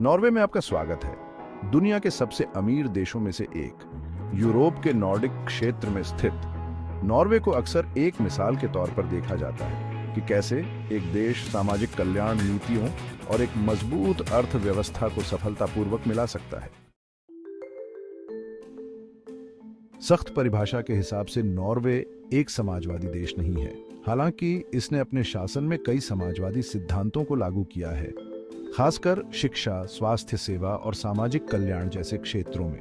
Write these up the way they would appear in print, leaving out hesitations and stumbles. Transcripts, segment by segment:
Norway में आपका स्वागत है। दुनिया के सबसे अमीर देशों में से एक, यूरोप के नॉर्डिक क्षेत्र में स्थित नॉर्वे को अक्सर एक मिसाल के तौर पर देखा जाता है कि कैसे एक देश सामाजिक कल्याण नीतियों और एक मजबूत अर्थव्यवस्था को सफलतापूर्वक मिला सकता है। सख्त परिभाषा के हिसाब से नॉर्वे एक समाजवादी देश नहीं है, हालांकि इसने अपने शासन में कई समाजवादी सिद्धांतों को लागू किया है, खासकर शिक्षा, स्वास्थ्य सेवा और सामाजिक कल्याण जैसे क्षेत्रों में।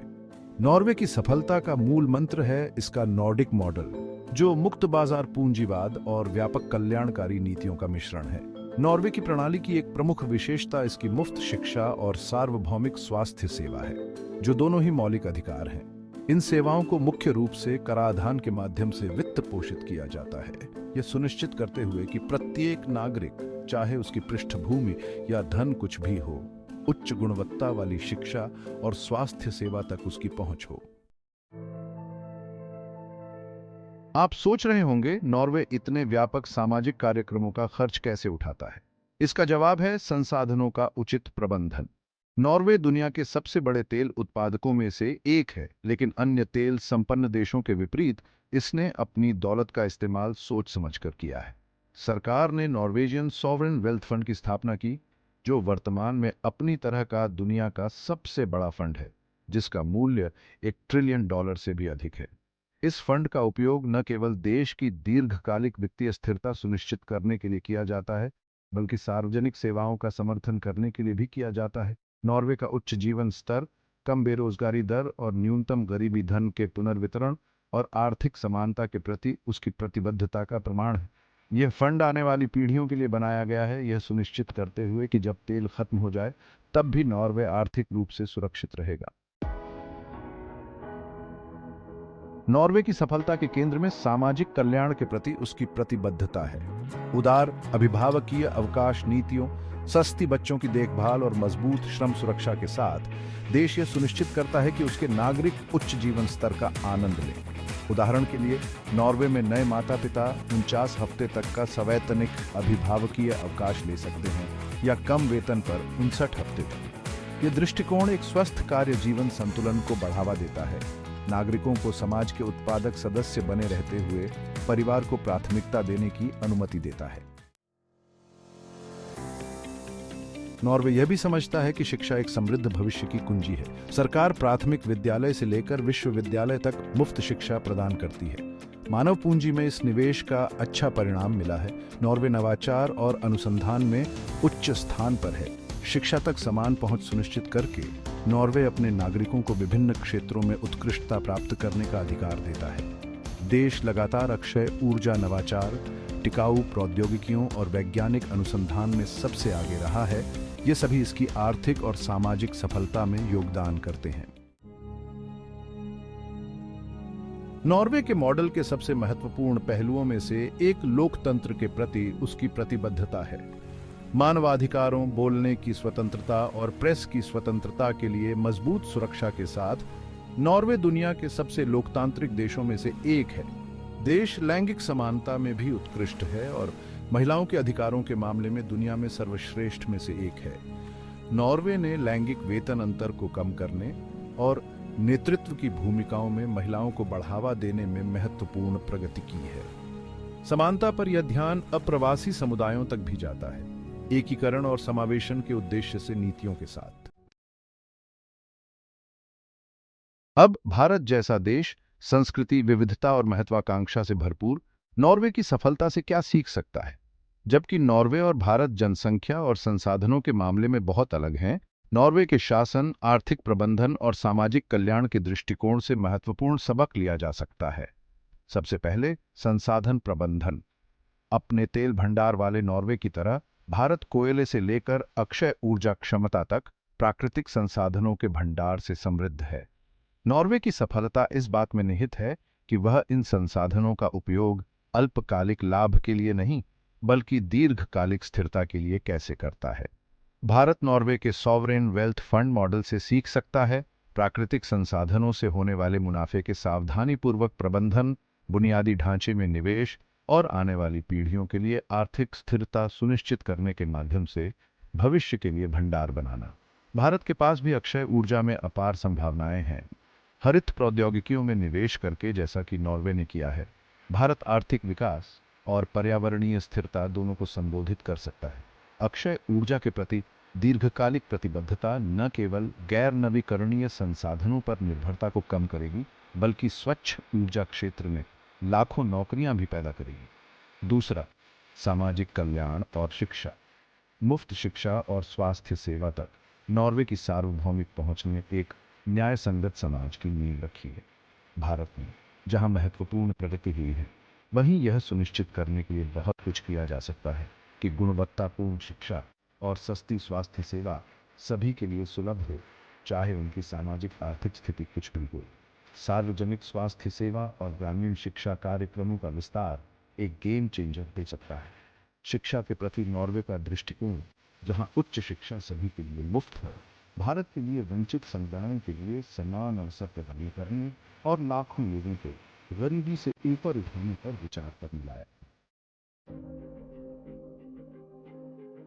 नॉर्वे की सफलता का मूल मंत्र है इसका नॉर्डिक मॉडल, जो मुक्त बाजार पूंजीवाद और व्यापक कल्याणकारी नीतियों का मिश्रण है। नॉर्वे की प्रणाली की एक प्रमुख विशेषता इसकी मुफ्त शिक्षा और सार्वभौमिक स्वास्थ्य सेवा है, जो दोनों ही मौलिक अधिकार हैं। इन सेवाओं को मुख्य रूप से कराधान के माध्यम से वित्त पोषित किया जाता है, यह सुनिश्चित करते हुए कि प्रत्येक नागरिक, चाहे उसकी पृष्ठभूमि या धन कुछ भी हो, उच्च गुणवत्ता वाली शिक्षा और स्वास्थ्य सेवा तक उसकी पहुंच हो। आप सोच रहे होंगे, नॉर्वे इतने व्यापक सामाजिक कार्यक्रमों का खर्च कैसे उठाता है? इसका जवाब है संसाधनों का उचित प्रबंधन। नॉर्वे दुनिया के सबसे बड़े तेल उत्पादकों में से एक है, लेकिन अन्य तेल संपन्न देशों के विपरीत इसने अपनी दौलत का इस्तेमाल सोच समझकर किया है। सरकार ने नॉर्वेजियन सॉवरेन वेल्थ फंड की स्थापना की, जो वर्तमान में अपनी तरह का दुनिया का सबसे बड़ा फंड है, जिसका मूल्य $1 ट्रिलियन से भी अधिक है। इस फंड का उपयोग न केवल देश की दीर्घकालिक वित्तीय स्थिरता सुनिश्चित करने के लिए किया जाता है, बल्कि सार्वजनिक सेवाओं का समर्थन करने के लिए भी किया जाता है। नॉर्वे का उच्च जीवन स्तर, कम बेरोजगारी दर और न्यूनतम गरीबी धन के पुनर्वितरण और आर्थिक समानता के प्रति उसकी प्रतिबद्धता का प्रमाण है। यह फंड आने वाली पीढ़ियों के लिए बनाया गया है, यह सुनिश्चित करते हुए कि जब तेल खत्म हो जाए तब भी नॉर्वे आर्थिक रूप से सुरक्षित रहेगा। नॉर्वे की सफलता के केंद्र में सामाजिक कल्याण के प्रति उसकी प्रतिबद्धता है। उदार अभिभावकीय अवकाश नीतियों, सस्ती बच्चों की देखभाल और मजबूत श्रम सुरक्षा के साथ देश यह सुनिश्चित करता है कि उसके नागरिक उच्च जीवन स्तर का आनंद लें। उदाहरण के लिए, नॉर्वे में नए माता पिता 49 हफ्ते तक का सवैतनिक अभिभावकीय अवकाश ले सकते हैं, या कम वेतन पर 59 हफ्ते तक। यह दृष्टिकोण एक स्वस्थ कार्य जीवन संतुलन को बढ़ावा देता है, नागरिकों को समाज के उत्पादक सदस्य बने रहते हुए परिवार को प्राथमिकता देने की अनुमति देता है। नॉर्वे यह भी समझता है कि शिक्षा एक समृद्ध भविष्य की कुंजी है। सरकार प्राथमिक विद्यालय से लेकर विश्वविद्यालय तक मुफ्त शिक्षा प्रदान करती है। मानव पूंजी में इस निवेश का अच्छा परिणाम मिला है। नॉर्वे नवाचार और अनुसंधान में उच्च स्थान पर है। शिक्षा तक समान पहुंच सुनिश्चित करके नॉर्वे अपने नागरिकों को विभिन्न क्षेत्रों में उत्कृष्टता प्राप्त करने का अधिकार देता है। देश लगातार अक्षय ऊर्जा, नवाचार, टिकाऊ प्रौद्योगिकियों और वैज्ञानिक अनुसंधान में सबसे आगे रहा है। ये सभी इसकी आर्थिक और सामाजिक सफलता में योगदान करते हैं। नॉर्वे के मॉडल के सबसे महत्वपूर्ण पहलुओं में से एक लोकतंत्र के प्रति उसकी प्रतिबद्धता है। मानवाधिकारों, बोलने की स्वतंत्रता और प्रेस की स्वतंत्रता के लिए मजबूत सुरक्षा के साथ नॉर्वे दुनिया के सबसे लोकतांत्रिक देशों में से एक है। देश लैंगिक समानता में भी उत्कृष्ट है और महिलाओं के अधिकारों के मामले में दुनिया में सर्वश्रेष्ठ में से एक है। नॉर्वे ने लैंगिक वेतन अंतर को कम करने और नेतृत्व की भूमिकाओं में महिलाओं को बढ़ावा देने में महत्वपूर्ण प्रगति की है। समानता पर यह ध्यान अप्रवासी समुदायों तक भी जाता है, एकीकरण और समावेशन के उद्देश्य से नीतियों के साथ। अब भारत जैसा देश संस्कृति, विविधता और महत्वाकांक्षा से भरपूर नॉर्वे की सफलता से क्या सीख सकता है? जबकि नॉर्वे और भारत जनसंख्या और संसाधनों के मामले में बहुत अलग हैं, नॉर्वे के शासन, आर्थिक प्रबंधन और सामाजिक कल्याण के दृष्टिकोण से महत्वपूर्ण सबक लिया जा सकता है। सबसे पहले, संसाधन प्रबंधन। अपने तेल भंडार वाले नॉर्वे की तरह भारत कोयले से लेकर अक्षय ऊर्जा क्षमता तक प्राकृतिक संसाधनों के भंडार से समृद्ध है। नॉर्वे की सफलता इस बात में निहित है कि वह इन संसाधनों का उपयोग अल्पकालिक लाभ के लिए नहीं, बल्कि दीर्घकालिक स्थिरता के लिए कैसे करता है। भारत नॉर्वे के सॉवरेन वेल्थ फंड मॉडल से सीख सकता है। प्राकृतिक संसाधनों से होने वाले मुनाफे के सावधानीपूर्वक प्रबंधन, बुनियादी ढांचे में निवेश और आने वाली पीढ़ियों के लिए आर्थिक स्थिरता सुनिश्चित करने के माध्यम से भविष्य के लिए भंडार बनाना। भारत के पास भी अक्षय ऊर्जा में अपार संभावनाएं हैं। हरित प्रौद्योगिकियों में निवेश करके, जैसा कि नॉर्वे ने किया है, भारत आर्थिक विकास और पर्यावरणीय स्थिरता दोनों को संबोधित कर सकता है। अक्षय ऊर्जा के प्रति दीर्घकालिक प्रतिबद्धता न केवल गैर नवीकरणीय संसाधनों पर निर्भरता को कम करेगी, बल्कि स्वच्छ ऊर्जा क्षेत्र में लाखों नौकरियां भी पैदा करेगी। दूसरा, सामाजिक कल्याण और शिक्षा। मुफ्त शिक्षा और स्वास्थ्य सेवा तक नॉर्वे की सार्वभौमिक पहुंच ने एक न्याय संगत समाज की नींव रखी है। भारत में जहां महत्वपूर्ण प्रगति हुई है, वहीं यह सुनिश्चित करने के लिए बहुत कुछ किया जा सकता है कि गुणवत्तापूर्ण शिक्षा और सस्ती स्वास्थ्य सेवा सभी के लिए सुलभ हो, चाहे उनकी सामाजिक आर्थिक स्थिति कुछ भी हो। सार्वजनिक स्वास्थ्य सेवा और ग्रामीण शिक्षा कार्यक्रमों का विस्तार एक गेम चेंजर दे सकता है। शिक्षा के प्रति नॉर्वे का दृष्टिकोण, जहां उच्च शिक्षा सभी के लिए मुफ्त है, भारत के लिए वंचित समुदायों के लिए समान अवसर प्रदान करने और लाखों लोगों को गरीबी से ऊपर उठाने पर विचार करने लायक।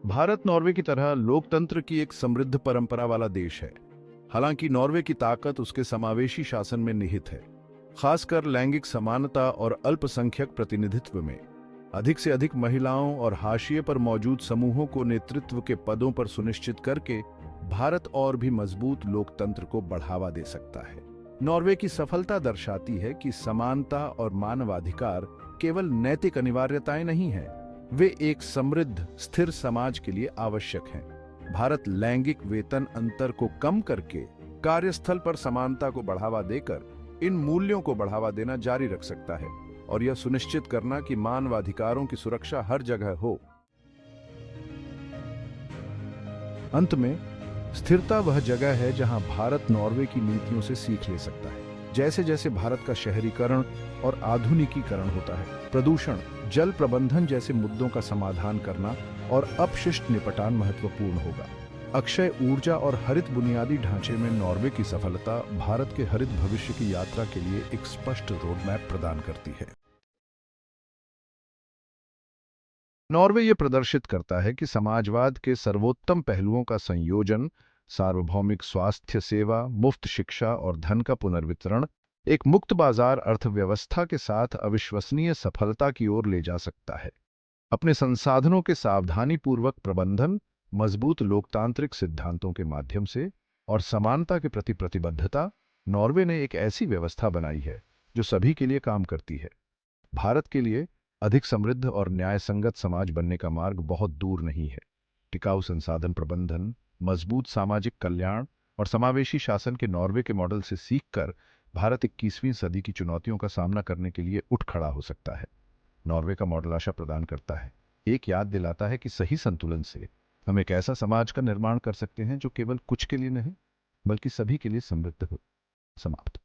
भारत नॉर्वे की तरह लोकतंत्र की एक समृद्ध परंपरा वाला देश है। हालांकि नॉर्वे की ताकत उसके समावेशी शासन में निहित है, खासकर लैंगिक समानता और अल्पसंख्यक प्रतिनिधित्व में। अधिक से अधिक महिलाओं और हाशिए पर मौजूद समूहों को नेतृत्व के पदों पर सुनिश्चित करके भारत और भी मजबूत लोकतंत्र को बढ़ावा दे सकता है। नॉर्वे की सफलता दर्शाती है कि समानता और मानवाधिकार केवल नैतिक अनिवार्यताएं नहीं हैं, वे एक समृद्ध, स्थिर समाज के लिए आवश्यक हैं। भारत लैंगिक वेतन अंतर को कम करके कार्यस्थल पर समानता को बढ़ावा देकर इन मूल्यों को बढ़ावा देना जारी रख सकता है और यह सुनिश्चित करना कि मानवाधिकारों की सुरक्षा हर जगह हो। अंत में, स्थिरता वह जगह है जहां भारत नॉर्वे की नीतियों से सीख ले सकता है। जैसे जैसे भारत का शहरीकरण और आधुनिकीकरण होता है, प्रदूषण, जल प्रबंधन जैसे मुद्दों का समाधान करना और अपशिष्ट निपटान महत्वपूर्ण होगा। अक्षय ऊर्जा और हरित बुनियादी ढांचे में नॉर्वे की सफलता भारत के हरित भविष्य की यात्रा के लिए एक स्पष्ट रोडमैप प्रदान करती है। नॉर्वे ये प्रदर्शित करता है कि समाजवाद के सर्वोत्तम पहलुओं का संयोजन, सार्वभौमिक स्वास्थ्य सेवा, मुफ्त शिक्षा और धन का पुनर्वितरण, एक मुक्त बाजार अर्थव्यवस्था के साथ अविश्वसनीय सफलता की ओर ले जा सकता है। अपने संसाधनों के सावधानीपूर्वक प्रबंधन, मजबूत लोकतांत्रिक सिद्धांतों के माध्यम से और समानता के प्रति प्रतिबद्धता, नॉर्वे ने एक ऐसी व्यवस्था बनाई है जो सभी के लिए काम करती है। भारत के लिए अधिक समृद्ध और न्यायसंगत समाज बनने का मार्ग बहुत दूर नहीं है। टिकाऊ संसाधन प्रबंधन, मजबूत सामाजिक कल्याण और समावेशी शासन के नॉर्वे के मॉडल से सीखकर भारत 21वीं सदी की चुनौतियों का सामना करने के लिए उठ खड़ा हो सकता है। नॉर्वे का मॉडल आशा प्रदान करता है, एक याद दिलाता है कि सही संतुलन से हम एक ऐसा समाज का निर्माण कर सकते हैं जो केवल कुछ के लिए नहीं, बल्कि सभी के लिए समृद्ध हो। समाप्त।